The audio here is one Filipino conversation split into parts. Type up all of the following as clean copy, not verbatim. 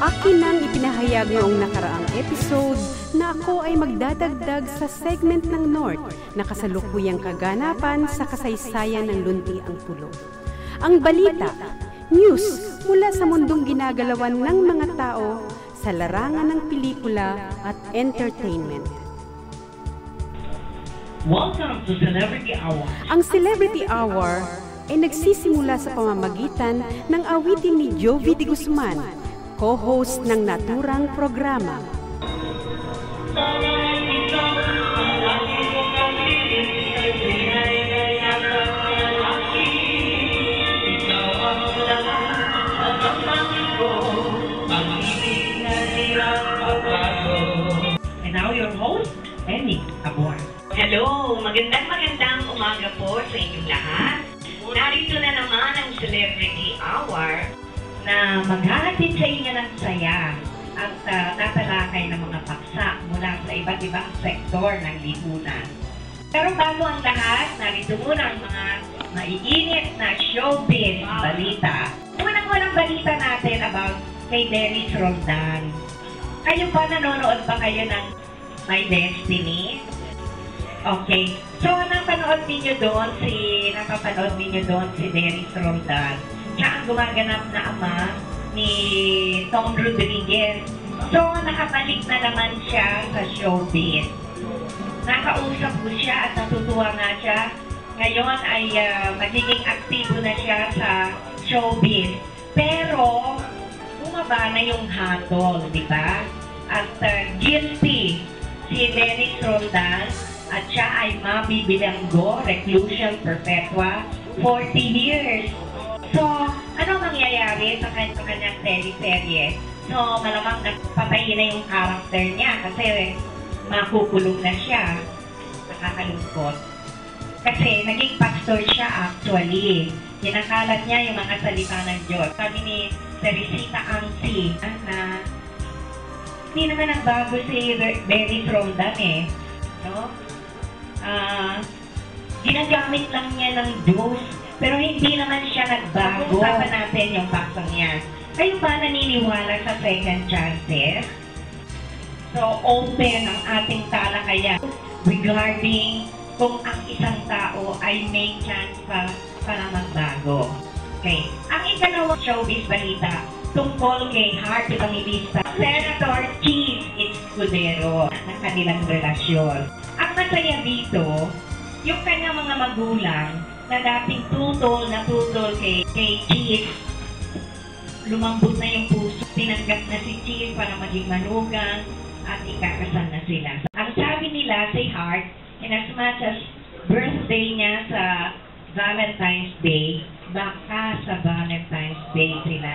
Akin nang ipinahayag noong nakaraang episode na ako ay magdadagdag sa segment ng North na kasalukuyang kaganapan sa kasaysayan ng Luntiang Pulo. Ang balita, news mula sa mundong ginagalawan ng mga tao sa larangan ng pelikula at entertainment. Welcome to Celebrity Hour. Ang Celebrity Hour ay nagsisimula sa pamamagitan ng awitin ni Jovi de Guzman, co-host ng naturang programa. And now your host, Emmy Abuan. Hello! Magandang umaga po sa inyong lahat. Narito na naman ang Celebrity Hour na maghahatid sa inyo ng saya at tatalakay ng mga paksa mula sa iba't ibang sektor ng lipunan. Pero bago ang lahat, narito muna ang mga maiinit na showbiz balita. Unang balita natin about kay Dennis Roldan. Kayo ba nanonood ba kayo ng My Destiny? Okay. So, napapanood ninyo doon si Dennis Roldan. Siya ang gumaganap na ama ni Tom Rodriguez. So, nakabalik na naman siya sa showbiz. Nakausap ko siya at natutuwa nga siya. Ngayon ay magiging aktibo na siya sa showbiz. Pero, bumaba na yung hatol, di ba? At guilty si Dennis Roldan at siya ay mabibilanggo, reclusion perpetua, 40 years. So, ano mangyayari sa kanyang teleserye? So, malamang nagpatayin na yung character niya kasi makukulong na siya. Nakakalungkot. Kasi naging pastor siya actually. Kinakalat niya yung mga salita ng Diyos. Sabi ni Teresita Angsi na hindi naman nagbago si Dennis Roldan eh. No? Ginagamit lang niya ng Diyos, pero hindi naman siya nagbago. Pag-usapan natin yung paksang niya. Kayo ba naniniwala sa second chances? So, open ang ating talakayan regarding kung ang isang tao ay may chance pa para magbago. Okay. Ang ikalawang showbiz balita tungkol kay Heart Evangelista, Senator Chief Escudero ng kanilang relasyon. Ang masaya dito, yung kanyang mga magulang na dating tutol kay Chief, lumambot na yung puso, tinanggap na si Chief para maging manugang at ikakasal na sila. Ang sabi nila si Heart, in as much as birthday niya sa Valentine's Day, baka sa Valentine's Day sila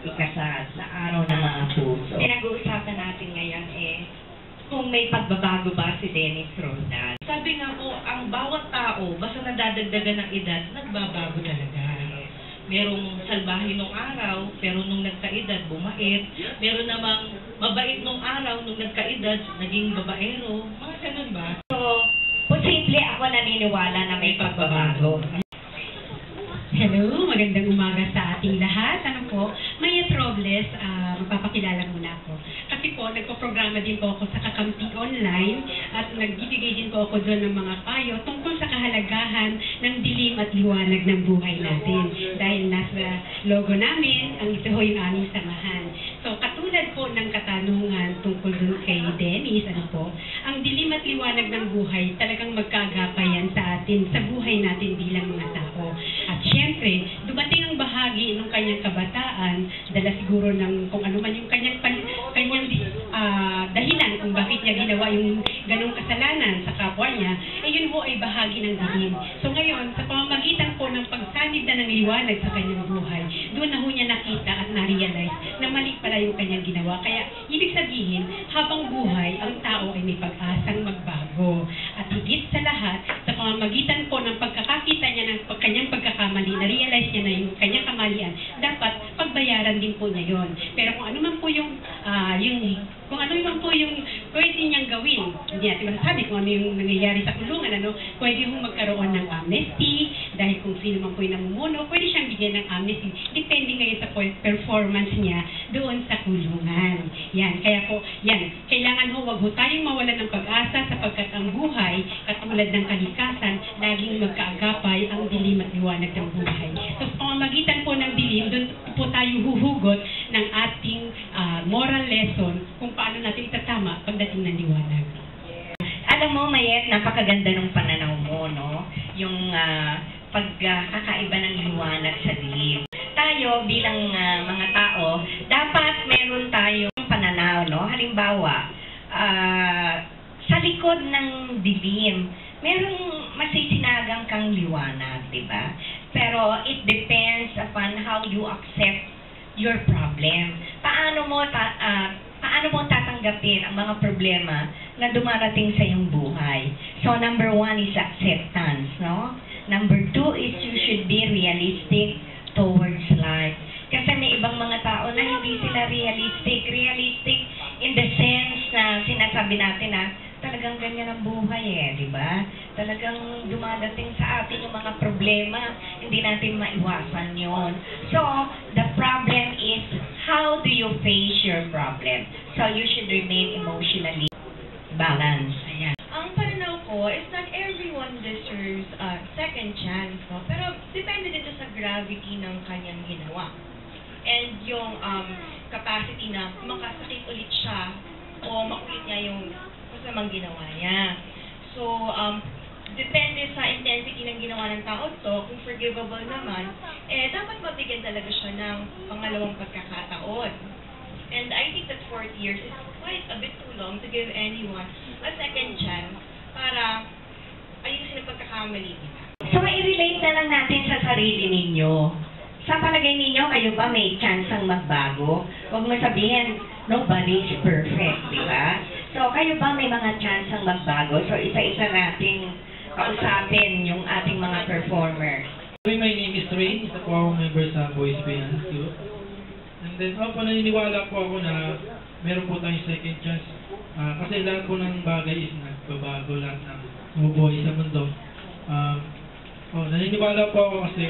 ikasal sa araw ng mga puso. Pinag-uusapan natin ngayon kung may pagbabago ba si Dennis Roldan. Sabi nga po, ang bawat tao, basta nadadagdagan ng edad, nagbabago talaga. Merong salbahe nung araw, pero nung nagkaedad, bumait. Meron namang mabait nung araw, nung nagkaedad, naging babaero. Mga ganun ba? So, posible ako naniniwala na may pagbabago. Hello, magandang umaga sa ating lahat. Ano po, Maya Robles, magpapakilala muna ako. Kasi po, nagpo-programa din po ako sa Kakampi Online at nagbibigay din po ako doon ng mga payo tungkol sa kahalagahan ng dilim at liwanag ng buhay natin. Dahil nasa logo namin, ang ito ho yung aming samahan. So, katulad po ng katanungan tungkol doon kay Dennis, ano po, ang dilim at liwanag ng buhay talagang magkagapayan sa atin, sa buhay natin bilang mga tao. At syempre, dumating ang bahagi ng kanyang kabataan, dala siguro ng kung ano man yung kanyang dahilan kung bakit niya ginawa yung ganong kasalanan sa kapwa niya, yun ho ay bahagi ng dilim. So ngayon, sa pamamagitan po ng pagsanib na ng liwanag sa kanyang buhay, doon na ho niya nakita at na-realize na mali pala yung kanyang ginawa. Kaya, ibig sabihin, habang buhay, ang tao ay may pag-asang magbago. At higit sa lahat, sa pamamagitan po ng pagkakakita niya ng kanyang pagkakamali, na-realize niya na yung kanyang kamalian, dapat pagbayaran din po niya yon. Pero kung ano man po yung pwede niyang gawin, hindi natin masasabi kung ano yung nangyayari sa kulungan, pwede pwede hong magkaroon ng amnesty, dahil kung sino man po yung namumuno, pwede siyang bigyan ng amnesty. Depende ngayon sa performance niya doon sa kulungan. Yan, kaya po, yan, kailangan ho, wag ho tayong mawalan ng pag-asa sapagkat ang buhay, katulad ng kalikasan, laging magkaagapay ang dilim at liwanag ng buhay. So, sa pamamagitan po ng dilim, doon po tayo huhugot ng ating moral lesson kung paano natin itatama pagdating ng liwanag. Alam mo, Mayet, napakaganda ng pananaw mo, no? Yung pagkakaiba ng liwanag sa dilim. Tayo, bilang mga tao, dapat meron tayong pananaw, no? Halimbawa, sa likod ng dilim, merong masisinagang kang liwanag, di ba? Pero it depends upon how you accept your problem. Paano mo tatanggapin ang mga problema na dumarating sa iyong buhay? So, number 1 is acceptance, no? Number 2 is you should be realistic towards life. Kasi may ibang mga tao na hindi sila realistic. Realistic in the sense na sinasabi natin na talagang ganyan ang buhay di ba? Talagang dumadating sa atin yung mga problema, hindi natin maiwasan yon. So, the problem is, how do you face your problem? So, you should remain emotionally balanced. Ayan. Ang pananaw ko is not everyone deserves a second chance, no? Pero depende dito sa gravity ng kanyang ginawa. And yung capacity na makasakit ulit siya o makulit niya yung masamang ginawa niya. So, depende sa intensity ng ginawa ng tao to, kung forgivable naman, dapat mabigyan talaga siya ng pangalawang pagkakataon. And I think that 40 years is quite a bit too long to give anyone a second chance para ayusin ang pagkakamali nila. So, i-relate na lang natin sa sarili ninyo. Sa palagay ninyo, kayo ba may chance ang magbago? Huwag mo sabihin, nobody is perfect, di ba? So, kayo ba may mga chance ang magbago? So, isa-isa nating kausapin yung ating mga performers. My name is Ray, isa po akong member sa Boys Beyond Youth. And then, naniniwala po ako na meron po tayong second chance. Kasi lahat po ng bagay is nagbabago, lahat ng bumubuhay sa mundo. Naniniwala po ako kasi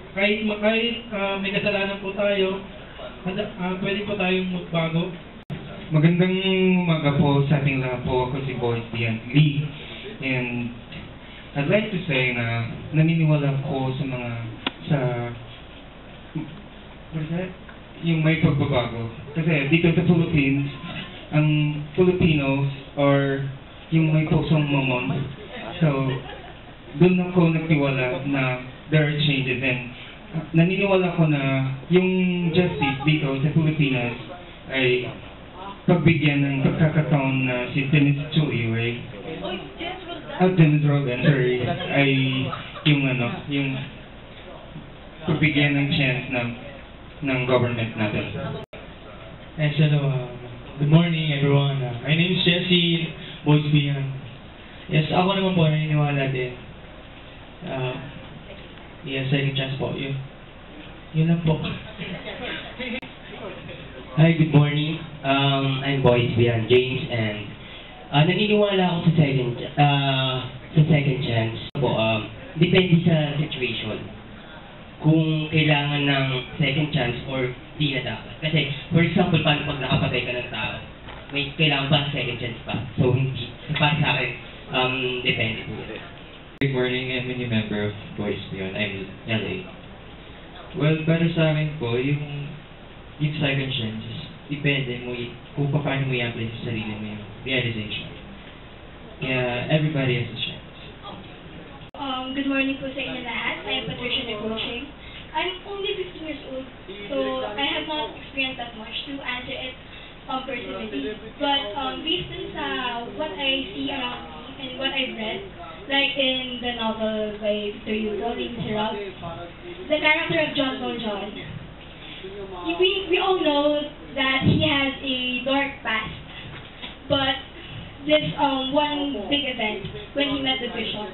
kahit may kasalanan po tayo, pwede po tayong magbago. Magandang umaga po sa ating lahat po. Ako si Boys Beyond Lee. And I'd like to say na naniniwala ko yung may pagbabago. Kasi dito sa Philippines, ang Filipinos are yung may pusong mamon. So, doon ako nagtiwala na there are changes. And naniniwala ko na yung justice dito sa Pilipinas ay pagbigyan ng pagkakataon na si Dennis Chuliway Dennis Rogan, sorry, ay yung pagbigyan ng chance ng government natin. And so, good morning everyone. My name is Jesse, Boys Beyond. Yes, ako naman po naniniwala din. Yes, second chance po. Yun lang po. Hi, good morning. I'm Boys Beyond James, and naniniwala ako sa second chance po. Depende sa situation. Kung kailangan ng second chance or di na dapat. Kasi, for example, paano pag nakapatay ka ng tao? May kailangan ba second chance pa? So, hindi. Para sa akin, depende po. Good morning, I'm a new member of Boys Beyond. I'm LA. Well, para sa akin po, yung second chances, depende mo kung paano mo i-apply sa sarili mo yung realization. Kaya, everybody has a chance. Good morning po sa inyo lahat. I am Patricia Negoching. I'm only 15 years old, so I have not experienced that much to answer it personally. But based on what I see around me and what I've read, like in the novel by Victor Hugo, named Miserable, the character of John Valjean, we all know that he has a dark past, but this one big event, when he met the bishop,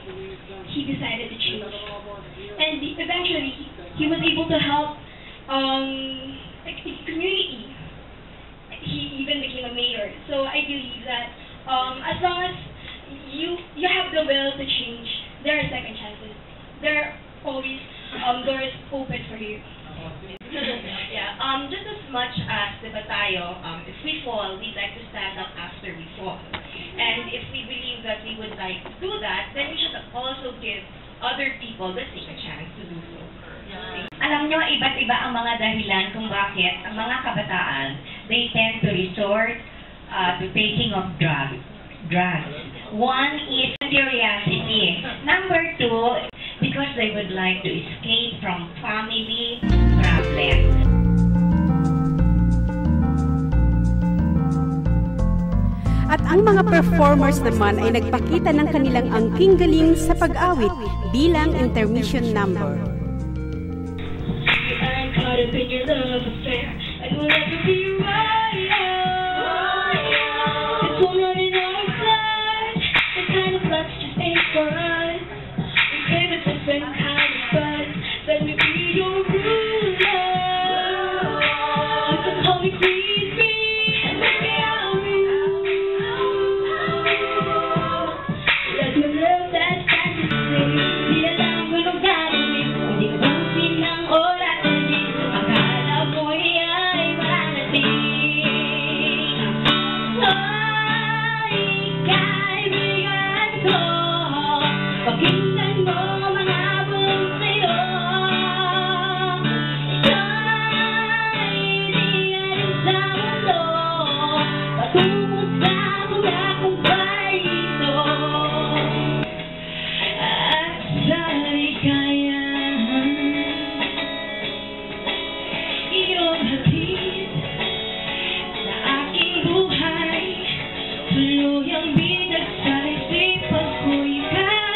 he decided to change. And eventually, he was able to help his community. He even became a mayor. So I believe that as long as you have the will to change, there are second chances. There are always doors open for you. Yeah, just as much as diba tayo, if we fall, we'd like to stand up after we fall. And if we believe that we would like to do that, then we should also give other people the same chance to do so. Alam nyo, iba't iba ang mga dahilan kung bakit ang mga kabataan, they tend to resort to taking of drugs. One is curiosity. Number two, because they would like to escape from family problems. At ang mga performers naman ay nagpakita ng kanilang angking galing sa pag-awit bilang intermission number. I'm caught up in your love affair, and we'll never be right. It's all running outside. The kind of love just ain't for us. We crave a different kind of buzz. Let me be your ruler. You can call me queen bee, and maybe I'll rule. Let me live that fantasy. Di alam ko nung gagawin. Hindi ko pansin ng oras na di. Akala ko ay maranating. Ay, kaibigan ko, pakinggan mo mga abong sa'yo. Ika'y iniyarin sa mundo, patungo sa mga kumparito. At sa likayan, iyong hatid sa aking buhay, tuluyang bidag sa isipan ko ikaw.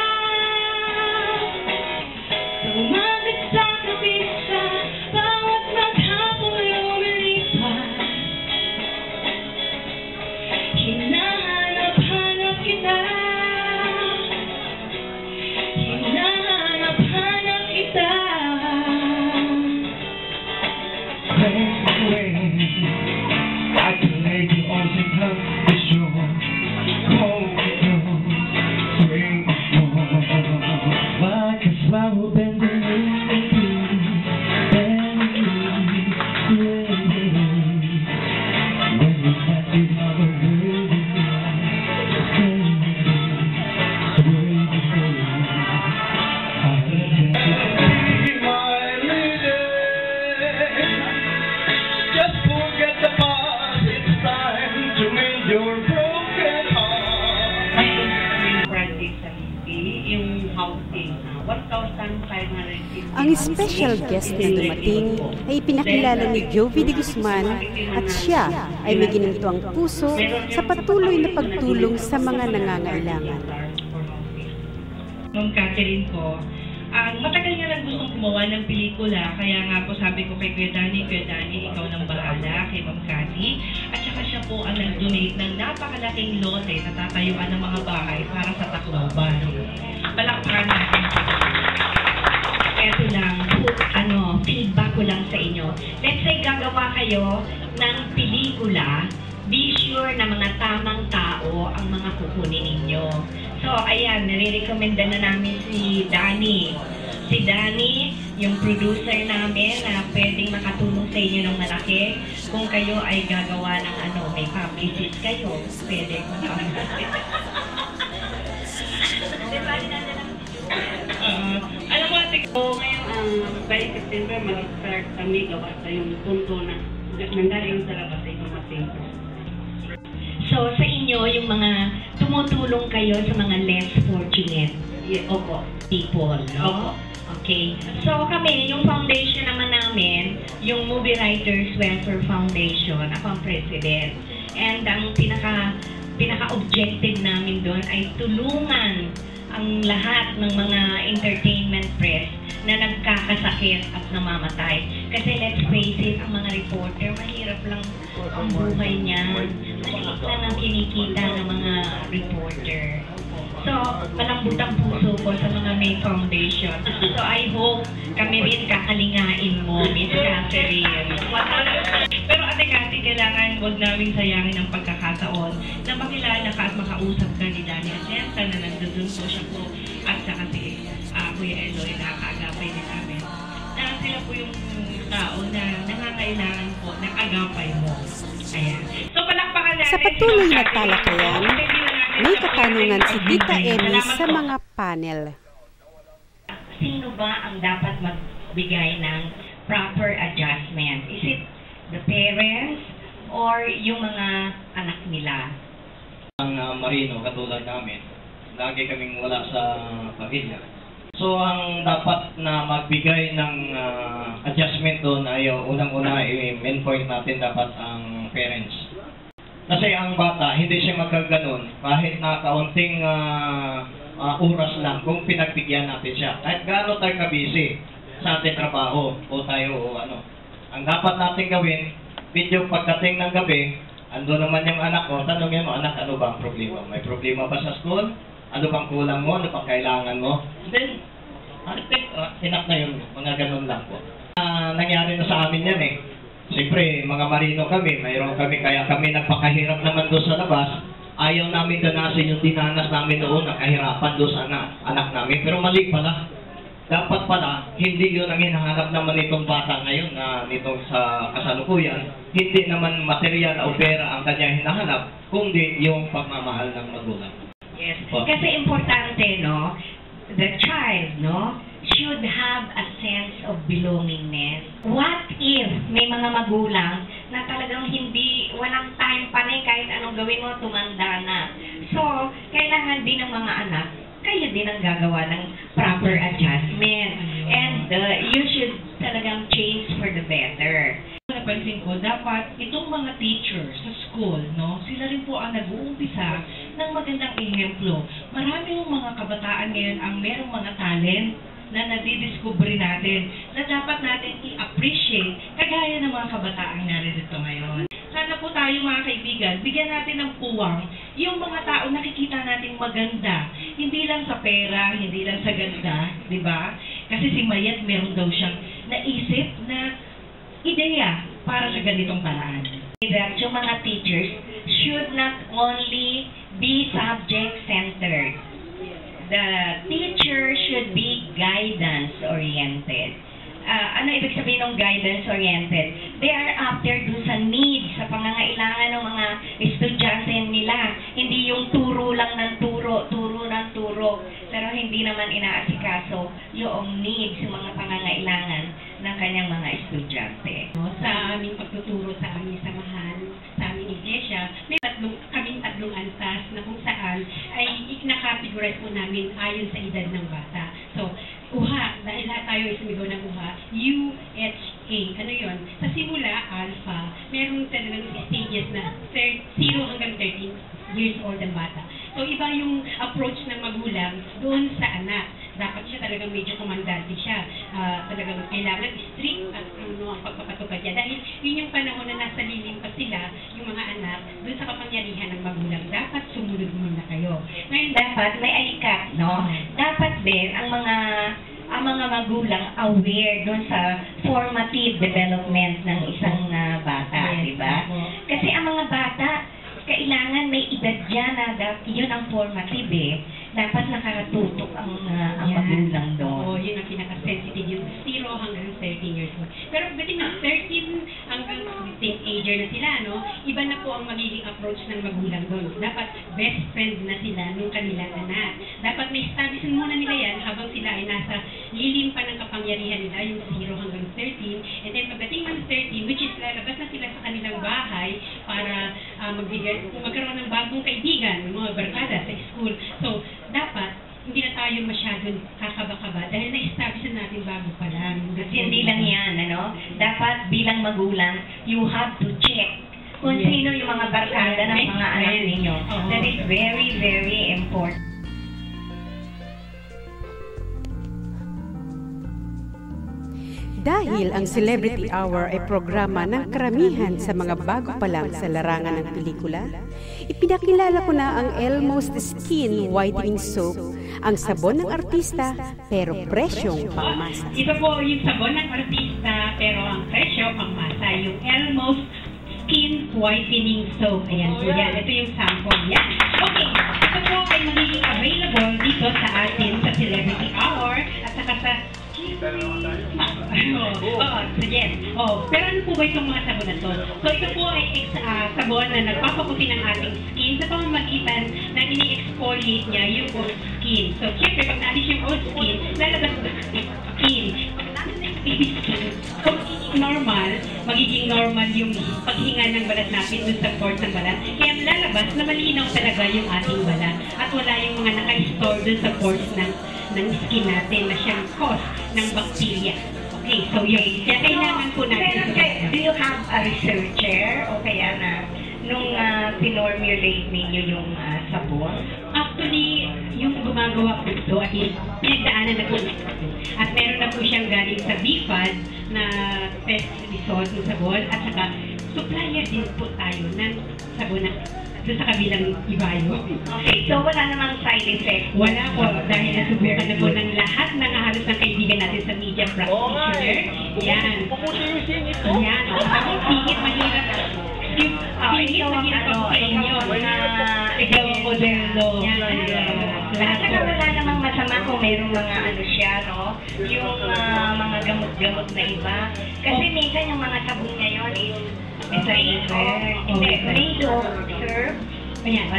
Tumagat sa kabisa, bawat maghapon lumilipas. Hinahanap-hanap kita. Hinahanap-hanap kita. I can make you all the time. It's your cold, swing like a flower bending in the breeze, bending, swaying. When you step in my way, just forget the past. It's time to mend your broken heart. Mayroon kaming project sa Lipi, yung housing, 1,550. Ang special guest na dumating ay pinakilala ni Jovi de Guzman at siya ay may ginantuang puso sa patuloy na pagtulong sa mga nangangailangan. Ma'am Catherine po, matagal niya lang gustong gumawa ng pelikula, kaya nga po sabi ko kay Kuya Danny, ikaw nang bahala kay Ma'am Cathy. At saka siya po ang nag-donate ng napakalaking lote na tatayuan ng mga bahay para sa Tacloban. Palakpakan natin. Eto lang, feedback ko lang sa inyo. Let's say gagawa kayo ng pelikula, be sure na mga tamang tao ang mga kukunin ninyo. So, ayan, nare-recommenda na namin si Danny. Si Danny, yung producer namin na pwedeng makatulong sa inyo ng malaki. Kung kayo ay gagawa ng may publicist kayo, pwede Alam mo, ate ko, ngayon by September, mag-start kami gawa sa yung punto na nanggaling sa labas sa ibang paper. So, sa inyo, yung mga tumutulong kayo sa mga less fortunate people, no? Okay. So, kami, yung foundation naman namin, yung Movie Writers Welfare Foundation, ako ang president. And ang pinaka-objective namin doon ay tulungan ang lahat ng mga entertainment press na nagkakasakit at namamatay. Kasi let's face it, ang mga reporter, mahirap lang ang buhay niyan. Maliit lang ang kinikita ng mga reporter. So, malambot ang puso ko sa mga May Foundation. So, I hope kami rin kakalingain mo, Miss Catherine. Pero ate-ate, kailangan wag naming sayangin ang pagkakataon na makilala ka at makausap ka ni Danny Atienza na nandun po siya po at saka si Kuya Eloy na kaagapay din namin. Na sila po yung tao na nangangailangan po ng agapay mo. Ayan. So palakpakan natin. Sa patuloy na talakayan, may katanungan si Tita Emmy sa mga panel. Sino ba ang dapat magbigay ng proper adjustment? Is it the parents or yung mga anak nila? Ang Marino, katulad namin, lagi kaming wala sa pamilya. So, ang dapat na magbigay ng adjustment doon ay unang-una, main point natin dapat ang parents. Kasi ang bata, hindi siya magkaganon kahit na kaunting oras lang kung pinagbigyan natin siya. Kahit gaano tayo kabisi sa ating trabaho o tayo o ano. Ang dapat natin gawin, video pagdating ng gabi, ando naman yung anak ko, tanongin mo, anak, ano ba ang problema? May problema ba sa school? Ano bang kulang mo? Ano bang kailangan mo? Then, tinak na yun. Mga ganun lang po. Nangyari na sa amin yan eh. Siyempre, mga Marino kami, mayroon kami, kaya kami nagpakahirap naman doon sa labas. Ayaw namin danasin yung dinanas namin noon, nakahirapan doon sa anak namin. Pero mali pala. Dapat pala, hindi yun ang hinahanap naman nitong bata ngayon na nitong sa kasalukuyan. Hindi naman material o pera ang kanya hinahanap, kundi yung pagmamahal ng magulang. Yes. Kasi importante, no? The child, no? Should have a sense of belongingness. What if may mga magulang na talagang walang time pa rin kahit anong gawin mo, tumanda na. So, kailangan din ng mga anak, kayo din ang gagawa ng proper adjustment. And you should talagang change for the better. Napansin ko, dapat itong mga teachers sa school, no, sila rin po ang nag-uumpisa ng magandang ehemplo. Marami yung mga kabataan ngayon ang merong mga talent na nadidiscover natin na dapat natin i-appreciate kagaya ng mga kabataan narito ngayon. Sana po tayo mga kaibigan, bigyan natin ng puwang yung mga tao nakikita nating maganda. Hindi lang sa pera, hindi lang sa ganda, di ba? Kasi si Mayat meron daw siyang naisip na ideya para sa ganitong paraan. That yung mga teachers should not only be subject-centered. The teacher should be guidance-oriented. Ano ibig sabihin ng guidance-oriented? They are after dun sa needs, sa pangangailangan ng mga estudyante nila. Hindi yung turo lang ng turo ng turo. Pero hindi naman inaasikaso yung needs, yung mga pangangailangan ng kanyang mga estudyante. Sa aming pagtuturo sa aming samahan, sa aming iglesia, may kaming tatlong ansas na kung saan ay ikinakategorize po namin ayon sa edad ng bata. So, UHA, dahil lahat tayo ay sumigaw ng UHA, UHA, ano yun? Sa simula, alpha, meron talagang stages na 0 hanggang 13 years old ang bata. So, iba yung approach ng magulang doon sa anak. Dapat siya talagang medyo komandante siya. Talagang kailangan strict at ang pagpapatupad niya. Dahil yun yung panahon na nasa lilim pa sila, yung mga anak, doon sa kapangyarihan ng magulang. Dapat sumunod muna kayo. Ngayon, dapat may alikat, no? Dapat din ang mga magulang aware doon sa formative development ng isang bata, di ba? Kasi ang mga bata, kailangan may edad dyan na yun ang formative eh. Dapat nakatutok ang magulang doon. Oo, yun ang pinaka-sensitive, yung 0 hanggang 13 years old. Pero pwedeng na 13 hanggang teenager na sila, no? Iba na po ang magiging approach ng magulang doon. Dapat best friend na sila nung kanilang anak. Dapat may studies muna nila yan habang sila ay nasa lilim pa ng kapangyarihan nila, yung 0 hanggang 13. And then pagdating ng 13, which is lalabas na sila sa kanilang bahay para magkaroon ng bagong kaibigan, mga barkada sa school. So, dapat hindi na tayo masyadong kakaba-kaba dahil na-establish na natin bago pa lang. Kasi hindi lang yan, ano? Dapat bilang magulang, you have to check kung sino yung mga barkada ng mga anak ninyo. That is very, very important. Dahil ang Celebrity Hour ay programa ng karamihan sa mga bago pa lang sa larangan ng pelikula, ipinakilala ko na ang Elmo's Skin Whitening Soap, ang sabon ng artista pero presyong pangmasa. Ito po yung sabon ng artista pero ang presyo pangmasa, yung Elmo's Skin Whitening Soap. Ayan po yan. Ito yung sample. Yan. Okay. Ito po ay magiging available dito sa atin sa Celebrity Hour at saka sa yes. Pero ano po ba itong mga sabon na to? So ito po ay sabon na nagpapaputi ng ating skin sa pamamagitan na ini-exfoliate niya yung old skin. So syempre pag naalis yung old skin, lalabas yung skin. Baby skin. So magiging normal yung paghinga ng balat natin dun sa pores ng balat. Kaya lalabas na malinaw talaga yung ating balat at wala yung mga naka-store dun sa pores ng skin natin na siyang cause ng bacteria. Okay, so yun. Kaya kailangan po natin. Do you have a researcher o kaya na nung pinormulate ninyo yung sabon? Actually, yung gumagawa po ito ay pinagdaanan na po at meron na po siyang galing sa BFAD na test result ng sabon at saka supplier din po tayo ng sabon na sa kabilang ibayo. Okay, so wala namang side effect? Wala po, dahil nasubukan na po ng lahat ng halos ng kaibigan natin sa media practitioner. Yan. Yan. Ang singit mahirap. Yung singit mahirap po sa inyo na ikaw ang modelo. At saka wala namang masama kung mayroong mga ano siya, no? Yung mga gamot-gamot na iba. Kasi minsan yung mga sabon ngayon is made of herb. Ayan.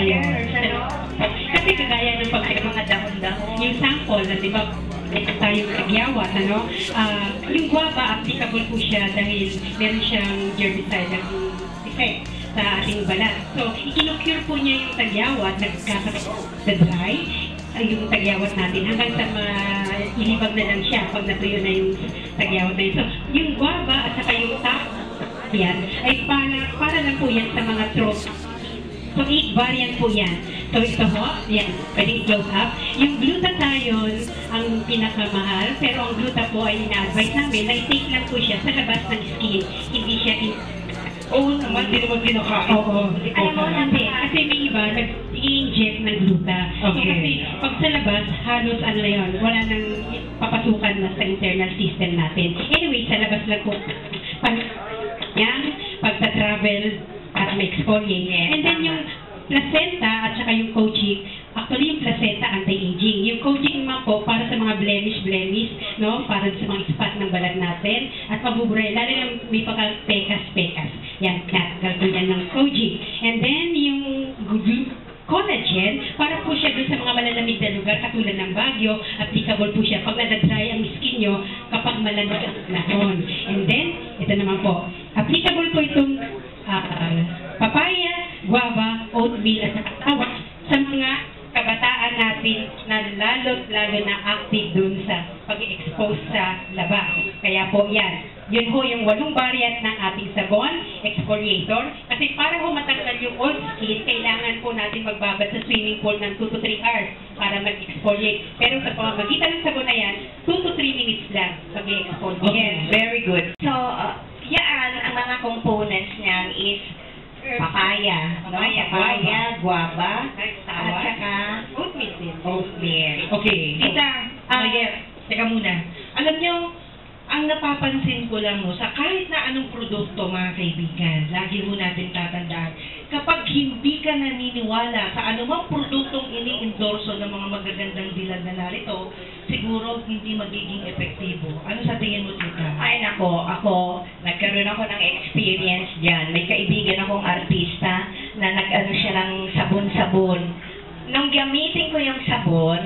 Kasi kagaya ng mga dahon-dahon. Yung sample, di ba, ito tayong tagyawat, ano? Yung guava, applicable po siya dahil meron siyang germicidal effect sa ating balat. So, ikinocure po niya yung tagyawat, nagkaka-dry, yung tagyawat natin hanggang sa ilibag na lang siya pag natuyo na yung tagyawat na yun. So, yung guava at saka yung yan ay para lang po yan sa mga throat. So, 8 variant po yan. So, ito ho, yan, pwedeng close up. Yung glutathione ang pinakamahal, pero ang gluta po ay ina-advise namin na i-take lang po siya sa labas ng skin. Hindi siya naman, hindi naman pinakain. Alam mo, kasi may iba, nag-i-inject ng gluta. So, kasi pag sa labas, halos ano na yun, wala nang papasukan na sa internal system natin. Anyway, sa labas lang po. Pagta-travel at ma-exfoliate. And then yung placenta at saka yung coaching, actually yung placenta anti-aging. Yung coaching naman po para sa mga blemish, no? Para sa mga spot ng balat natin at mabuburay. Lalo na may pagka-pekas. Yan, gagawin ng coaching. And then yung collagen, para po siya dun sa mga malalamig na lugar katulad ng Baguio, applicable po siya pag nadadry ang skin nyo kapag malamig ang panahon. And then, ito naman po, applicable po itong papaya, guava, oatmeal at tawag sa mga kabataan natin na lalo na active dun sa pag-expose sa labas. Kaya po yan. Yun ho yung 8 variant ng ating sabon, exfoliator. Kasi para ho matanggal yung old skin, kailangan po natin magbabad sa swimming pool ng 2 to 3 hours para mag-exfoliate. Pero sa pamamagitan ng sabon na yan, 2 to 3 minutes lang mag-exfoliate. Yes, very good. So, yan, ang mga components niyan is papaya, guava, at saka oatmeal. Okay. Tita, teka muna. Alam nyo, ang napapansin ko lang sa kahit na anong produkto, mga kaibigan, lagi mo natin tatandaan, kapag hindi ka naniniwala sa anumang produktong ini-endorso ng mga magagandang dilag na narito, siguro hindi magiging epektibo. Ano sa tingin mo, Tita? Ay nako, nagkaroon ako ng experience dyan. May kaibigan akong artista na nag-ano siya ng sabon-sabon. Nung gamitin ko yung sabon,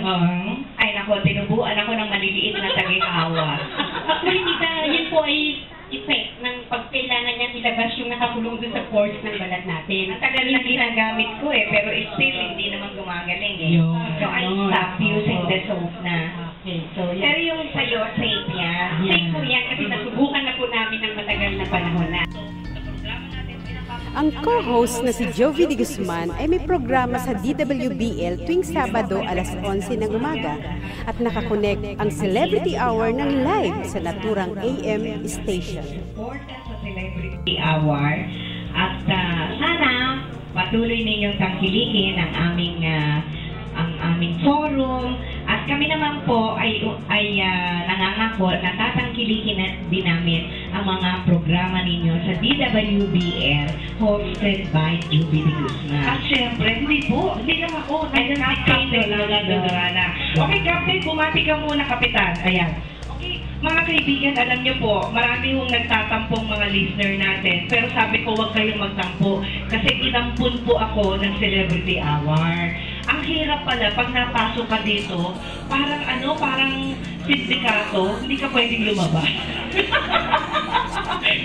ay nako, tinubuan ako ng maliliit na taging-awa. Actually, Tita, yun po ay effect ng pagkailangan niya ilabas yung nakakulong doon sa pores ng balat natin. Ang tagal na ginagamit ko pero still hindi naman gumagaling So, I stopped using the soap na. Okay, so yan. Pero yung sa'yo, safe yan. Safe po yan kasi nasubukan na po namin ng matagal na panahon na. Ang co-host na si Jovi de Guzman ay may programa sa DWBL tuwing Sabado alas 11 ng umaga at nakakonect ang Celebrity Hour ng live sa naturang AM station. Important sa Celebrity Hour at sana patuloy ninyong tangkilikin ang aming forum at At kami naman po ay nangangako na tatangkilikin din namin ang mga programa ninyo sa DWBL hosted by Juby de Guzman. At syempre, hindi lang ako. Nandiyan si Captain Lodorana. Okay, Captain, bumati ka muna, Kapitan. Ayan. Okay, mga kaibigan, alam niyo po, marami hong nagtatampong mga listener natin. Pero sabi ko, huwag kayong magtampo. Kasi inampun po ako ng Celebrity Hour. Ang hirap pala, pag napasok ka dito, parang sindikato, hindi ka pwedeng lumabas.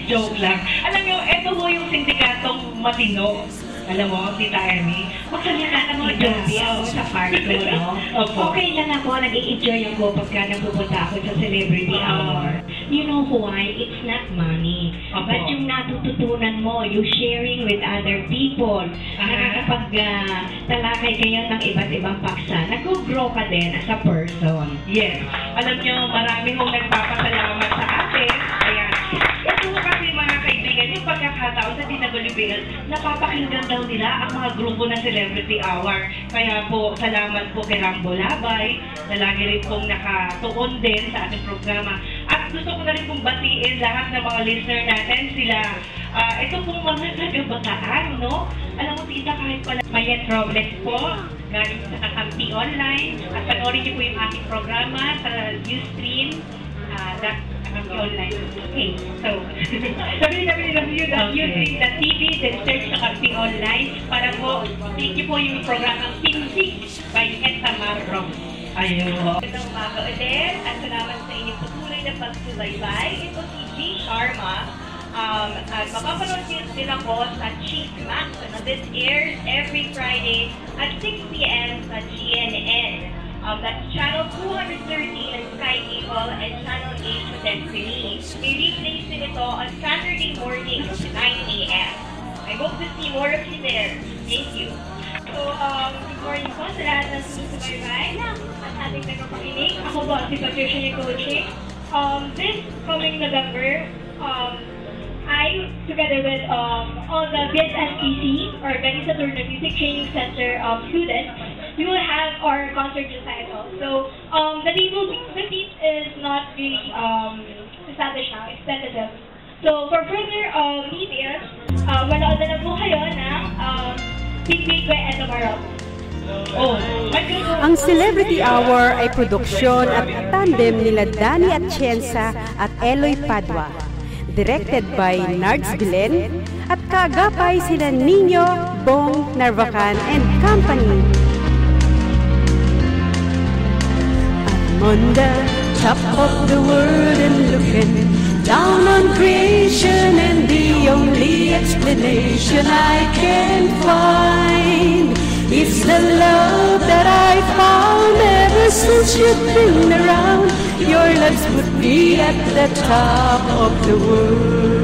Joke lang. Alam niyo, eto ho yung sindikatong matino. Alam mo, Tita Emmy, magsalita ka mga Joby ako sa party, no? Okay lang ako, nag-i-enjoy ako pagka napupunta ako sa Celebrity Hour. You know why? It's not money. But yung natututunan mo, you sharing with other people. Nakakapag-talakay kayo ng iba't ibang paksa. Nag-grow ka din as a person. Yes. Alam niyo, marami hong nagpapasalamat sa atin. Ayan. Ito kasi mga kaibigan, yung pagkakataon sa DWBL, napapakinggan daw nila ang mga grupo ng Celebrity Hour. Kaya po, salamat po kay Rambo Labay, na lagi rin pong nakatuon din sa ating programa. At gusto ko na rin pong batiin lahat ng mga listener natin, sila, ito pong mga taga-Bataan, no? Alam mo, Tita, kahit pala Mayet Robles po, galing sa Kakampi Online, at panoorin niyo po yung ating programa sa Ustream, Kakampi Online. Okay, so, www.ustream.tv, then search Kakampi Online, para po, thank you po yung programa Pinsik by Etamar Rom. Ayun. Magandang umaga ulit, at salamat sa inyong patuloy na pagsubaybay. Ito si G. Sharma. At mapapanood din ako sa Chief Max. This airs every Friday at 6 p.m. sa GNN. That's channel 213 at Sky Cable and channel 8 sa Destiny. May replays din ito on Saturday morning at 9 a.m. I hope to see more of you there. Thank you. So, good morning po sa lahat ng sumusubaybay at ating nagpapakinig. Ako po si Patricia Nicoche. This coming November, I, together with all the BSMTC, or Benny Saturno Music Training Center students, we will have our concert recital. So, the date is not really established now, it's tentative. So, for further details, manood na po kayo ng Big Big by Etamar Rom. Ang Celebrity Hour ay produksyon at tandem nila Danny Atienza at Eloy Padua. Directed by Nards Glenn at kaagapay sila Nino, Bong, Narvacan and Company. I'm on the top of the world and looking down on creation, and the only explanation I can find is the love that I found ever since you've been around. Your lips would be at the top of the world.